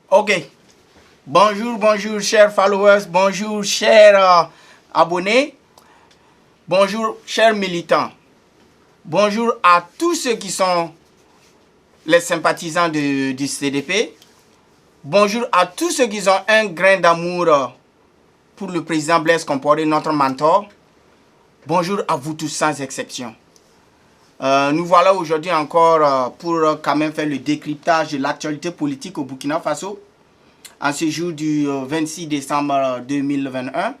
Ok. Bonjour, bonjour, chers followers. Bonjour, chers abonnés. Bonjour, chers militants. Bonjour à tous ceux qui sont les sympathisants du CDP. Bonjour à tous ceux qui ont un grain d'amour pour le président Blaise Compaoré, notre mentor. Bonjour à vous tous sans exception. Nous voilà aujourd'hui encore pour quand même faire le décryptage de l'actualité politique au Burkina Faso en ce jour du 26 décembre 2021.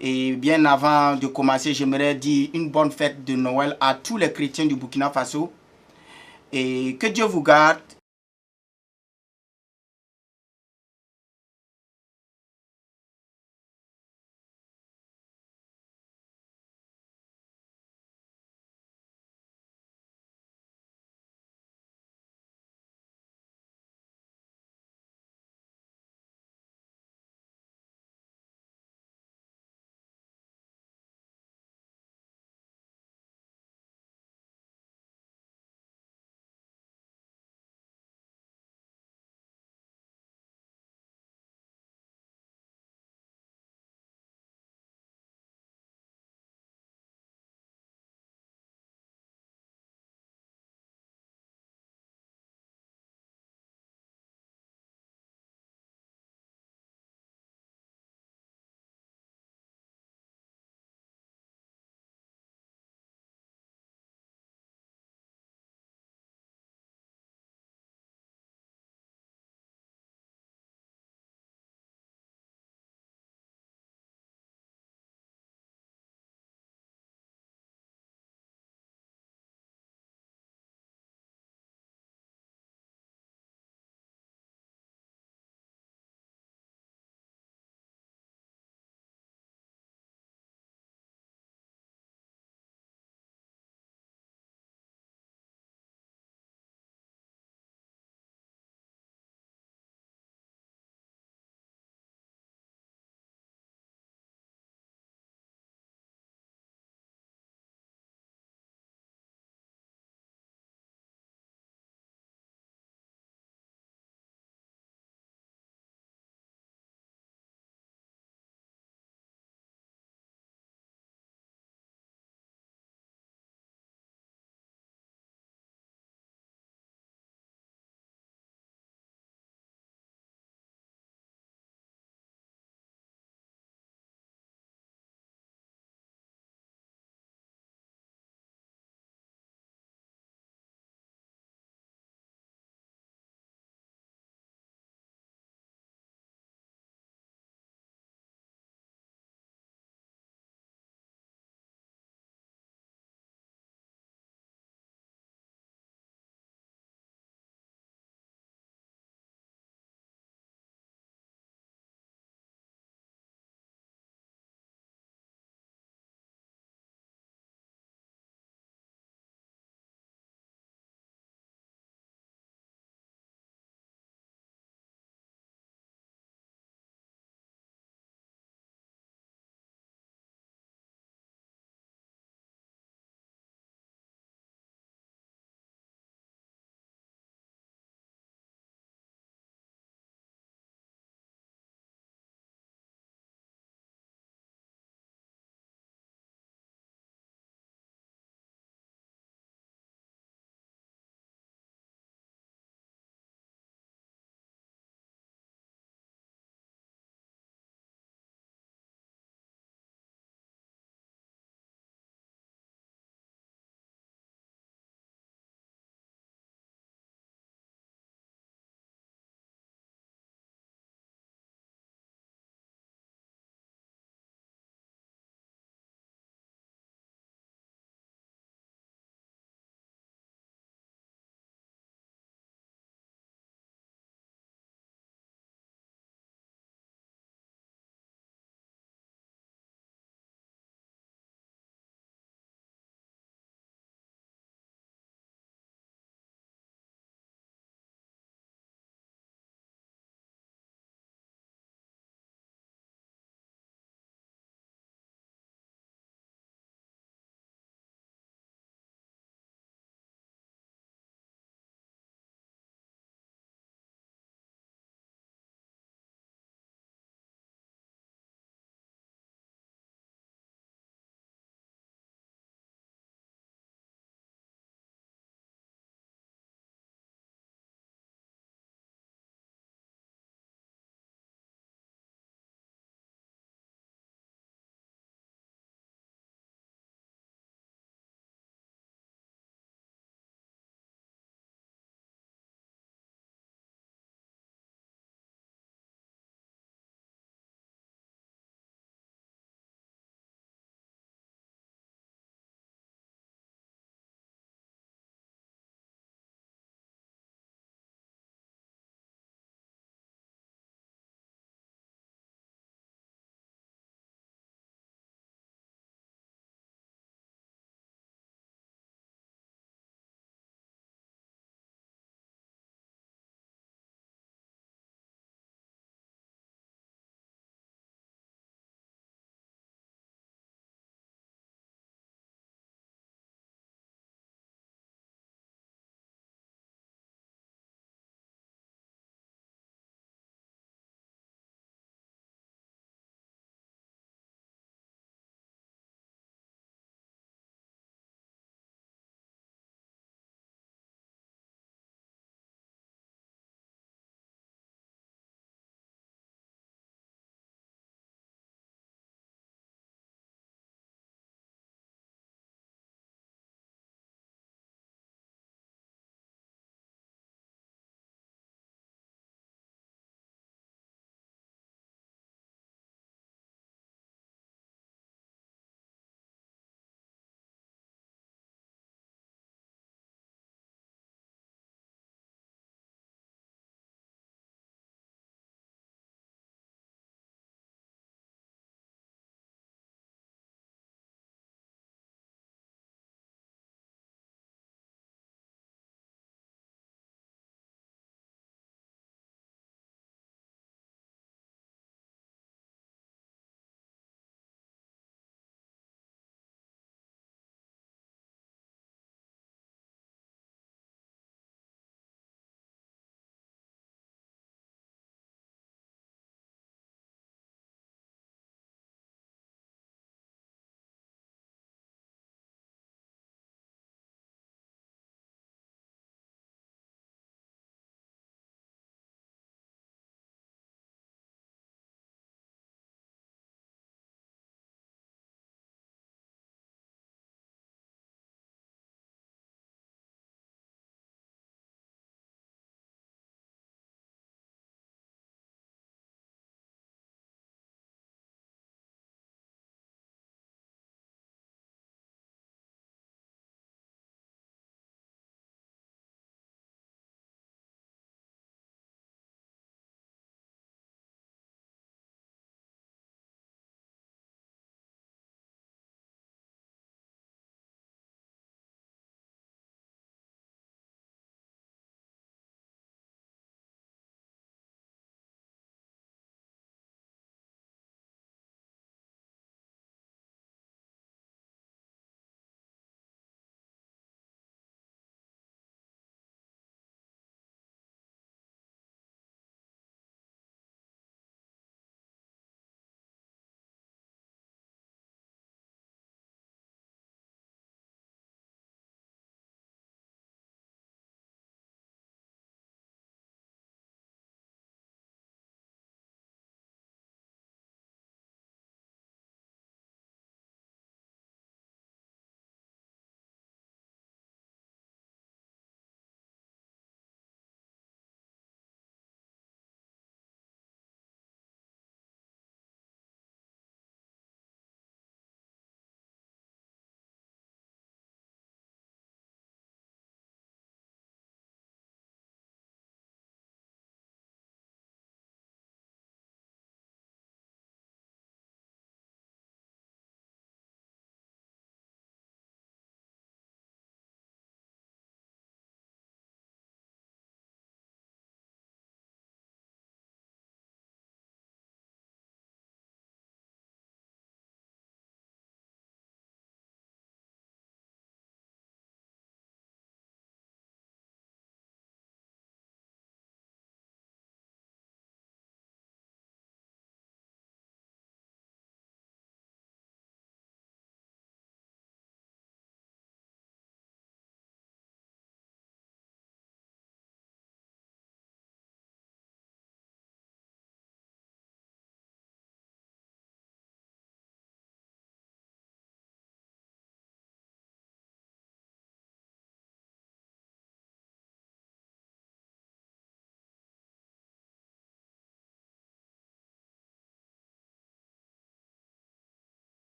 Et bien avant de commencer, j'aimerais dire une bonne fête de Noël à tous les chrétiens du Burkina Faso. Et que Dieu vous garde.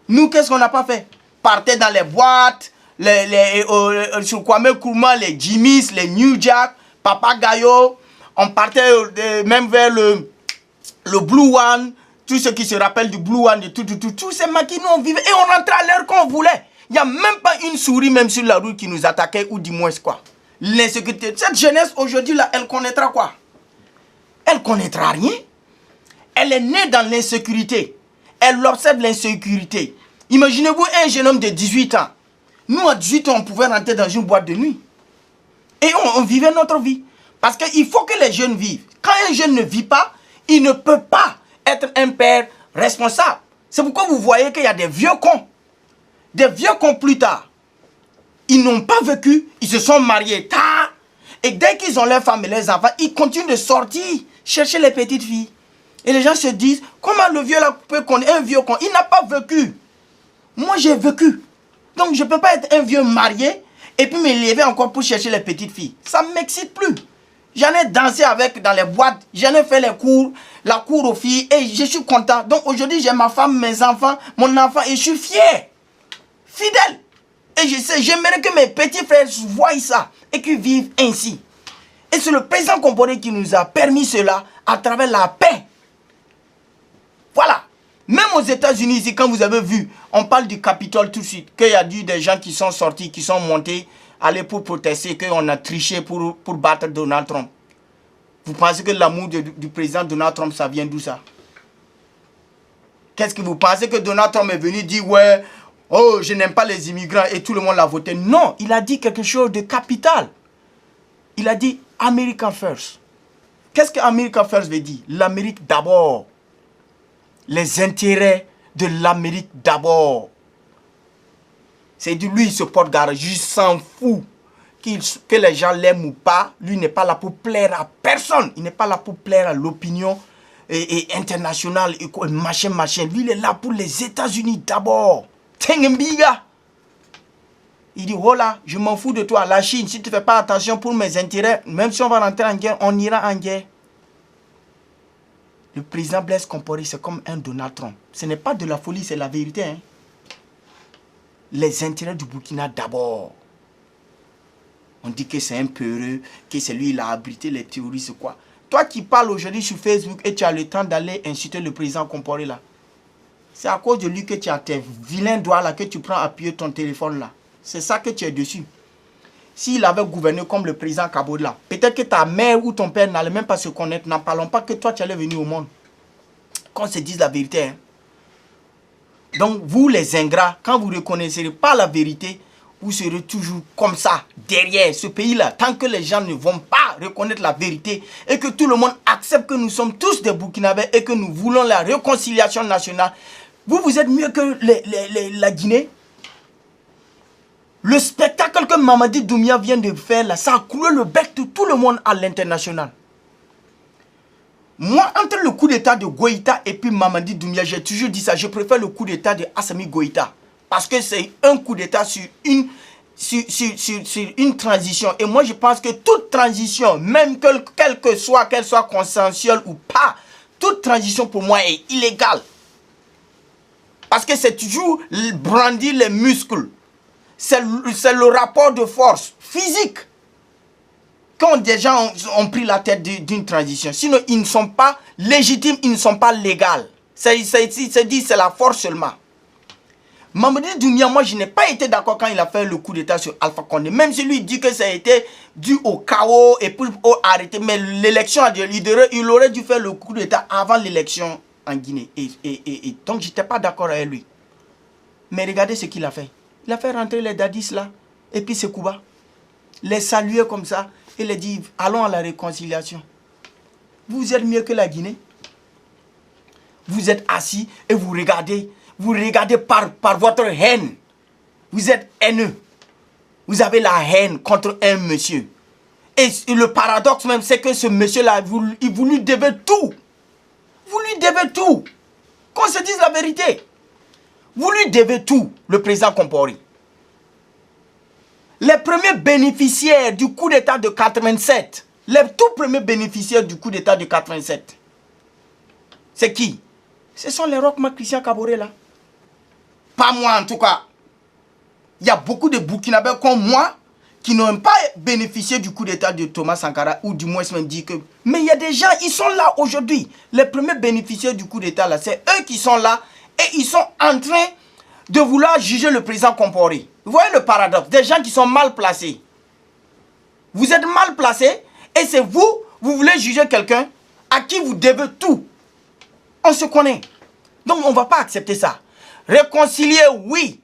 Nous, qu'est-ce qu'on n'a pas fait? Partez dans les boîtes, sur Kwame Nkrumah, les Jimmy's, les New Jack, Papa Gayo. On partait même vers le Blue One. Tout ce qui se rappelle du Blue One, de tous ces maquis, nous on vivait et on rentrait à l'heure qu'on voulait. Il n'y a même pas une souris même sur la route qui nous attaquait ou du moins quoi. L'insécurité. Cette jeunesse aujourd'hui là, elle connaîtra quoi? Elle connaîtra rien. Elle est née dans l'insécurité. Elle observe l'insécurité. Imaginez-vous un jeune homme de 18 ans. Nous à 18 ans, on pouvait rentrer dans une boîte de nuit. Et on vivait notre vie. Parce qu'il faut que les jeunes vivent. Quand un jeune ne vit pas, il ne peut pas être un père responsable. C'est pourquoi vous voyez qu'il y a des vieux cons. Des vieux cons plus tard. Ils n'ont pas vécu, ils se sont mariés tard. Et dès qu'ils ont leurs femmes et leurs enfants, ils continuent de sortir, chercher les petites filles. Et les gens se disent, comment le vieux là peut connaître un vieux con? Il n'a pas vécu. Moi j'ai vécu. Donc je ne peux pas être un vieux marié et puis me lever encore pour chercher les petites filles. Ça ne m'excite plus. J'en ai dansé avec dans les boîtes, j'en ai fait les cours, la cour aux filles et je suis content. Donc aujourd'hui, j'ai ma femme, mes enfants, mon enfant et je suis fier, fidèle. Et je sais, j'aimerais que mes petits frères voient ça et qu'ils vivent ainsi. Et c'est le président Compaoré qui nous a permis cela à travers la paix. Voilà. Même aux États-Unis, ici, quand vous avez vu, on parle du Capitole tout de suite, qu'il y a eu des gens qui sont sortis, qui sont montés, aller pour protester, qu'on a triché pour battre Donald Trump. Vous pensez que l'amour du président Donald Trump, ça vient d'où ça? Qu'est-ce que vous pensez que Donald Trump est venu dire, ouais, oh, je n'aime pas les immigrants et tout le monde l'a voté? Non, il a dit quelque chose de capital. Il a dit America First. Qu'est-ce que America First veut dire? L'Amérique d'abord. Les intérêts de l'Amérique d'abord. C'est dit, lui, il se porte garde. Je s'en fous que les gens l'aiment ou pas. Lui n'est pas là pour plaire à personne. Il n'est pas là pour plaire à l'opinion internationale. Et machin. Lui, il est là pour les États-Unis d'abord. Tengembiga. Il dit, voilà, je m'en fous de toi. La Chine, si tu ne fais pas attention pour mes intérêts, même si on va rentrer en guerre, on ira en guerre. Le président Blaise Compaoré, c'est comme un Donald Trump. Ce n'est pas de la folie, c'est la vérité. Hein? Les intérêts du Burkina d'abord. On dit que c'est un peureux, que c'est lui, il a abrité les terroristes, quoi. Toi qui parles aujourd'hui sur Facebook et tu as le temps d'aller insulter le président Compaoré là. C'est à cause de lui que tu as tes vilains doigts là, que tu prends à appuyer ton téléphone là. C'est ça que tu es dessus. S'il avait gouverné comme le président Kabod là, peut-être que ta mère ou ton père n'allait même pas se connaître. N'en parlons pas que toi tu allais venir au monde. Qu'on se dise la vérité. Hein. Donc vous les ingrats, quand vous ne reconnaîtrez pas la vérité, vous serez toujours comme ça, derrière ce pays-là. Tant que les gens ne vont pas reconnaître la vérité et que tout le monde accepte que nous sommes tous des Burkinabés et que nous voulons la réconciliation nationale, vous êtes mieux que la Guinée. Le spectacle que Mamadi Doumbouya vient de faire là, ça a cloué le bec de tout le monde à l'international. Moi, entre le coup d'état de Goïta et puis Mamadi Doumbouya, j'ai toujours dit ça. Je préfère le coup d'état de Assimi Goïta. Parce que c'est un coup d'état sur une transition. Et moi, je pense que toute transition, même quelle que soit, qu'elle soit consensuelle ou pas, toute transition pour moi est illégale. Parce que c'est toujours brandir les muscles. C'est le rapport de force physique. Quand des gens ont pris la tête d'une transition. Sinon, ils ne sont pas légitimes, ils ne sont pas légaux. C'est la force seulement. Mamadi Doumbouya, moi, je n'ai pas été d'accord quand il a fait le coup d'état sur Alpha Condé. Même si lui dit que ça a été dû au chaos et pour arrêter. Mais l'élection, il aurait dû faire le coup d'état avant l'élection en Guinée. Et donc, je n'étais pas d'accord avec lui. Mais regardez ce qu'il a fait. Il a fait rentrer les dadis là, et puis Sekouba. Les saluer comme ça, et les dire, allons à la réconciliation. Vous êtes mieux que la Guinée. Vous êtes assis et vous regardez par votre haine. Vous êtes haineux. Vous avez la haine contre un monsieur. Et le paradoxe même, c'est que ce monsieur-là, vous lui devez tout. Vous lui devez tout. Qu'on se dise la vérité. Vous lui devez tout, le président Compaoré. Les premiers bénéficiaires du coup d'état de 87, les tout premiers bénéficiaires du coup d'état de 87, c'est qui? Ce sont les Roch Marc Christian Kaboré là. pas moi en tout cas. Il y a beaucoup de Burkinabés comme moi qui n'ont pas bénéficié du coup d'état de Thomas Sankara, ou du moins même dit que... Mais il y a des gens, ils sont là aujourd'hui. Les premiers bénéficiaires du coup d'état, là, c'est eux qui sont là et ils sont en train de vouloir juger le président Compaoré. Vous voyez le paradoxe, des gens qui sont mal placés. Vous êtes mal placés et c'est vous voulez juger quelqu'un à qui vous devez tout. On se connaît. Donc on ne va pas accepter ça. Réconcilier, oui.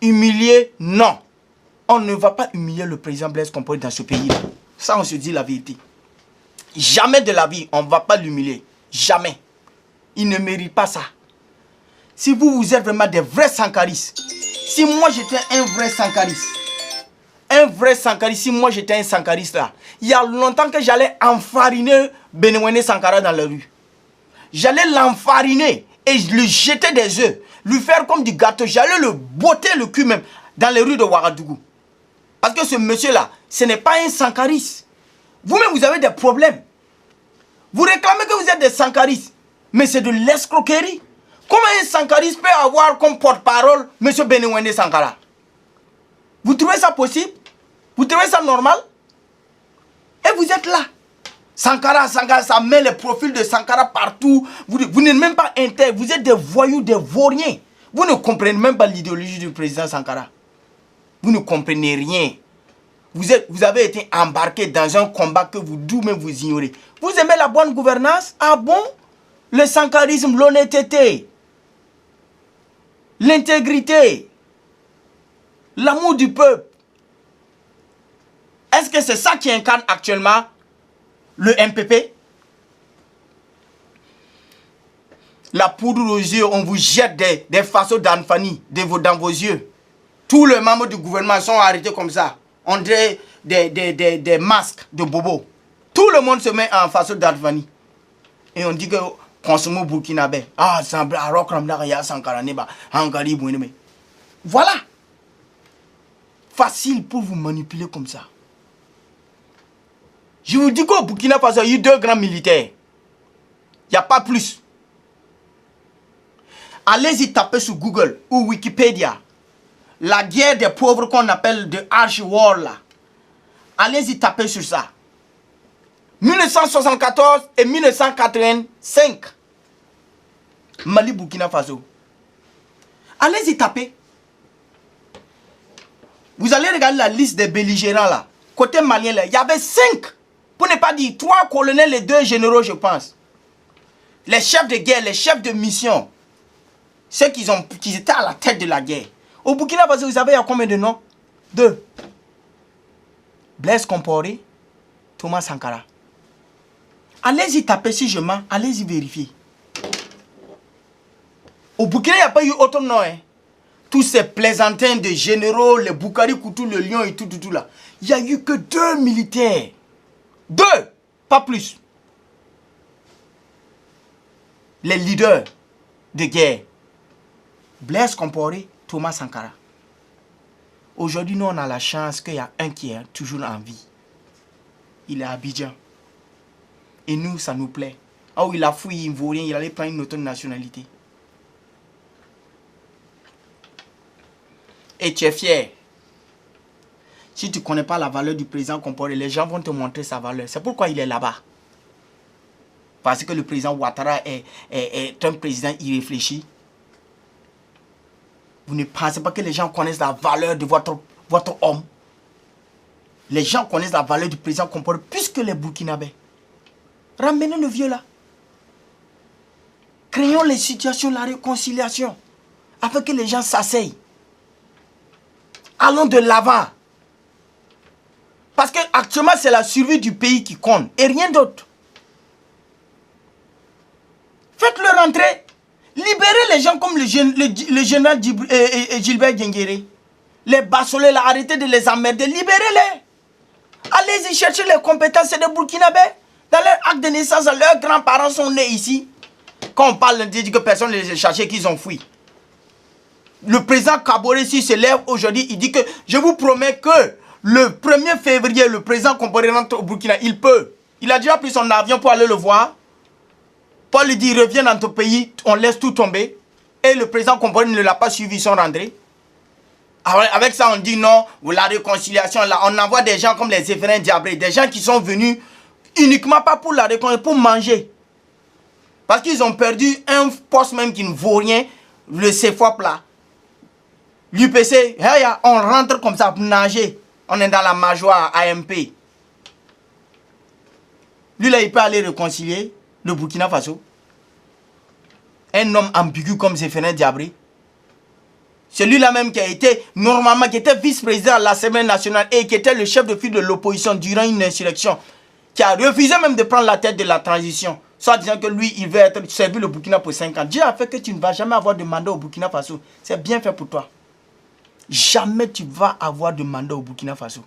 Humilier, non. On ne va pas humilier le président Blaise Compaoré dans ce pays-là. Ça, on se dit la vérité. Jamais de la vie, on ne va pas l'humilier. Jamais. Il ne mérite pas ça. Si vous êtes vraiment des vrais sankaristes, si moi j'étais un vrai sankariste, si moi j'étais un sankariste là, il y a longtemps que j'allais enfariner Beneouene Sankara dans la rue. J'allais l'enfariner et le jeter des œufs, lui faire comme du gâteau. J'allais le botter le cul même dans les rues de Ouagadougou. Parce que ce monsieur-là, ce n'est pas un sankariste. Vous-même, vous avez des problèmes. Vous réclamez que vous êtes des sankaristes. Mais c'est de l'escroquerie. Comment un sankariste peut avoir comme porte-parole M. Beneouene Sankara? Vous trouvez ça possible? Vous trouvez ça normal? Et vous êtes là. Sankara, ça met les profils de Sankara partout. Vous n'êtes même pas intègres. Vous êtes des voyous, des vauriens. Vous ne comprenez même pas l'idéologie du président Sankara. Vous ne comprenez rien. Vous avez été embarqué dans un combat que vous-même vous ignorez. Vous aimez la bonne gouvernance? Ah bon? Le sankarisme, l'honnêteté, l'intégrité, l'amour du peuple. Est-ce que c'est ça qui incarne actuellement le MPP? La poudre aux yeux, on vous jette des façons d'Anfani dans vos yeux. Tous les membres du gouvernement sont arrêtés comme ça. On dirait des masques de bobo. Tout le monde se met en façon d'Anfani. Et on dit que consomme burkinabé. Ah, voilà. Facile pour vous manipuler comme ça. Je vous dis qu'au Burkina Faso, il y a eu 2 grands militaires. Il n'y a pas plus. Allez-y taper sur Google ou Wikipédia. La guerre des pauvres qu'on appelle de Arch War là. Allez-y taper sur ça. 1974 et 1985. Mali, Burkina Faso. Allez-y taper. Vous allez regarder la liste des belligérants là. Côté malien là, il y avait 5. Pour ne pas dire 3 colonels et 2 généraux, je pense. Les chefs de guerre, les chefs de mission. Ceux qui étaient à la tête de la guerre. Au Burkina Faso, vous savez, il y a combien de noms? 2. Blaise Compaoré, Thomas Sankara. Allez-y taper si je mens, allez-y vérifier. Au Burkina, il n'y a pas eu autre nom. Hein. Tous ces plaisantins de généraux, les Boukari Koutou, le Lion et tout là. Il n'y a eu que 2 militaires. 2, pas plus. Les leaders de guerre. Blaise Compaoré, Thomas Sankara. Aujourd'hui, nous, on a la chance qu'il y a un qui est toujours en vie. Il est à Abidjan. Et nous, ça nous plaît. Ah oui, il a fouillé, il ne vaut rien, il allait prendre une autre nationalité. Et tu es fier. Si tu ne connais pas la valeur du président Compaoré, les gens vont te montrer sa valeur. C'est pourquoi il est là-bas. Parce que le président Ouattara est un président irréfléchi. Vous ne pensez pas que les gens connaissent la valeur de votre homme. Les gens connaissent la valeur du président Compaoré plus que les Burkinabés. Ramenez le vieux là. Créons les situations, la réconciliation. Afin que les gens s'asseyent. Allons de l'avant. Parce qu'actuellement, c'est la survie du pays qui compte. Et rien d'autre. Faites-le rentrer. Libérez les gens comme le général Gilbert Diengéré. Les bassolés, là, arrêtez de les emmerder. Libérez-les. Allez-y chercher les compétences des Burkinabés. Dans leur acte de naissance, leurs grands-parents sont nés ici. Quand on parle, on dit que personne ne les a cherchés, qu'ils ont fui. Le président Kaboré, s'il se lève aujourd'hui, il dit que je vous promets que le 1er février, le président Compaoré rentre au Burkina. Il peut. Il a déjà pris son avion pour aller le voir. Pour lui dire, reviens dans ton pays, on laisse tout tomber. Et le président Compaoré ne l'a pas suivi, ils sont rentrés. Avec ça, on dit non, la réconciliation, là, on envoie des gens comme les Zéphirin Diabré, des gens qui sont venus uniquement pas pour la réconciliation, pour manger. Parce qu'ils ont perdu un poste même qui ne vaut rien, le CFOP là. L'UPC, on rentre comme ça pour nager. On est dans la majoire AMP. Lui là, il peut aller réconcilier le Burkina Faso. Un homme ambigu comme Zéphirin Diabré. Celui-là même qui a été, normalement, qui était vice-président de l'Assemblée nationale et qui était le chef de file de l'opposition durant une insurrection, qui a refusé même de prendre la tête de la transition, soit disant que lui, il veut être servi le Burkina pour 5 ans. Dieu a fait que tu ne vas jamais avoir de mandat au Burkina Faso. C'est bien fait pour toi. Jamais tu vas avoir de mandat au Burkina Faso.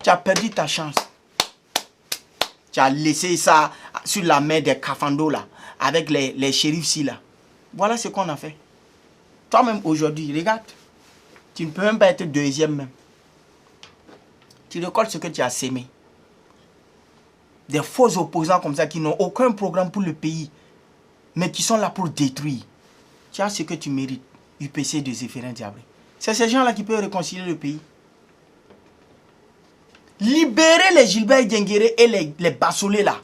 Tu as perdu ta chance. Tu as laissé ça sur la main des Kafando là, avec les shérifs ci là. Voilà ce qu'on a fait. Toi-même aujourd'hui, regarde. Tu ne peux même pas être deuxième même. Tu récoltes ce que tu as sémé. Des faux opposants comme ça qui n'ont aucun programme pour le pays, mais qui sont là pour détruire. Tu as ce que tu mérites. UPC de Zéphirin Diabré. C'est ces gens-là qui peuvent réconcilier le pays. Libérez les Gilbert Diengéré et les Bassolé là.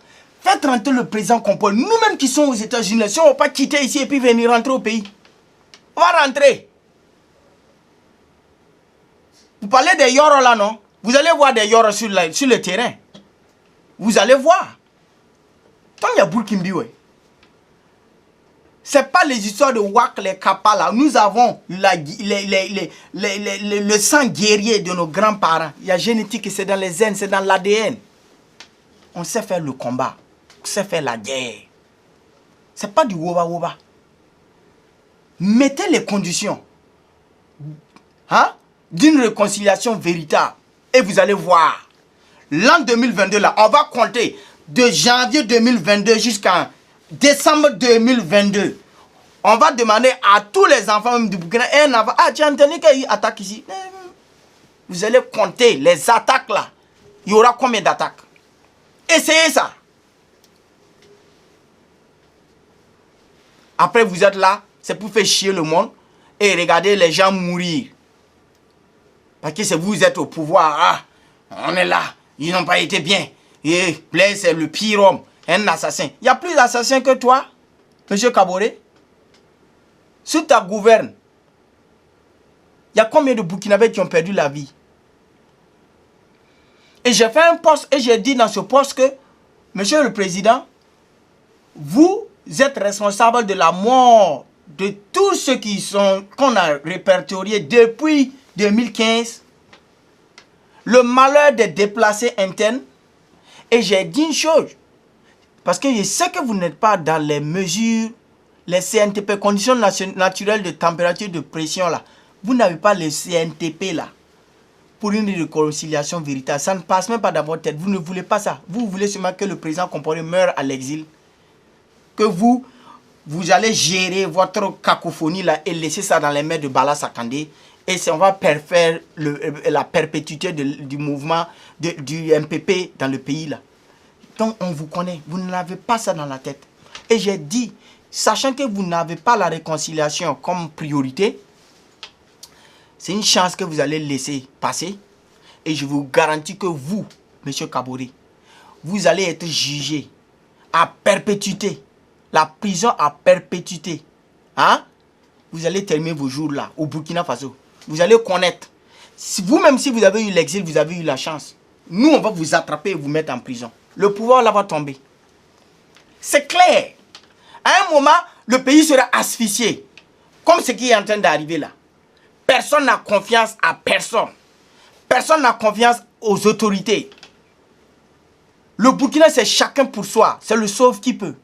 Faites rentrer le président Compaoré. Nous-mêmes qui sommes aux États-Unis, si on ne va pas quitter ici et puis venir rentrer au pays, on va rentrer. Vous parlez des Yoro là, non? Vous allez voir des Yoro sur le terrain. Vous allez voir. Tant il y a Burkimbi, ouais. Ce n'est pas les histoires de Wak, les Kappa là. Nous avons le sang guerrier de nos grands-parents. Il y a génétique, c'est dans les gènes, c'est dans l'ADN. On sait faire le combat. On sait faire la guerre. Ce n'est pas du woba-woba. Mettez les conditions d'une réconciliation véritable. Et vous allez voir. L'an 2022, là, on va compter de janvier 2022 jusqu'en décembre 2022. On va demander à tous les enfants du Burkina, tu as entendu qu'il y a une attaque ici? Vous allez compter les attaques là. Il y aura combien d'attaques? Essayez ça. Après, vous êtes là, c'est pour faire chier le monde et regarder les gens mourir. Parce que vous êtes au pouvoir. On est là. Ils n'ont pas été bien. Et Blaise, c'est le pire homme. Un assassin. Il y a plus d'assassins que toi, M. Kaboré. Sous ta gouverne, il y a combien de Burkinabés qui ont perdu la vie? Et j'ai fait un poste et j'ai dit dans ce poste que, Monsieur le Président, vous êtes responsable de la mort de tous ceux qu'on a répertoriés depuis 2015, le malheur des déplacés internes. Et j'ai dit une chose, parce que je sais que vous n'êtes pas dans les mesures, les CNTP, conditions naturelles de température de pression là. Vous n'avez pas les CNTP là. Pour une réconciliation véritable. Ça ne passe même pas dans votre tête. Vous ne voulez pas ça. Vous voulez seulement que le président Compaoré meure à l'exil. Que vous allez gérer votre cacophonie là et laisser ça dans les mains de Bala Sakandé. Et on va faire la perpétuité du mouvement du MPP dans le pays là. Donc on vous connaît. Vous n'avez pas ça dans la tête. Et j'ai dit, sachant que vous n'avez pas la réconciliation comme priorité, c'est une chance que vous allez laisser passer. Et je vous garantis que vous, M. Kaboré, vous allez être jugé à perpétuité. La prison à perpétuité. Vous allez terminer vos jours là, au Burkina Faso. Vous allez connaître. Vous-même, si vous avez eu l'exil, vous avez eu la chance. Nous, on va vous attraper et vous mettre en prison. Le pouvoir là va tomber. C'est clair. À un moment, le pays sera asphyxié. Comme ce qui est en train d'arriver là. Personne n'a confiance à personne. Personne n'a confiance aux autorités. Le Burkina, c'est chacun pour soi. C'est le sauve qui peut.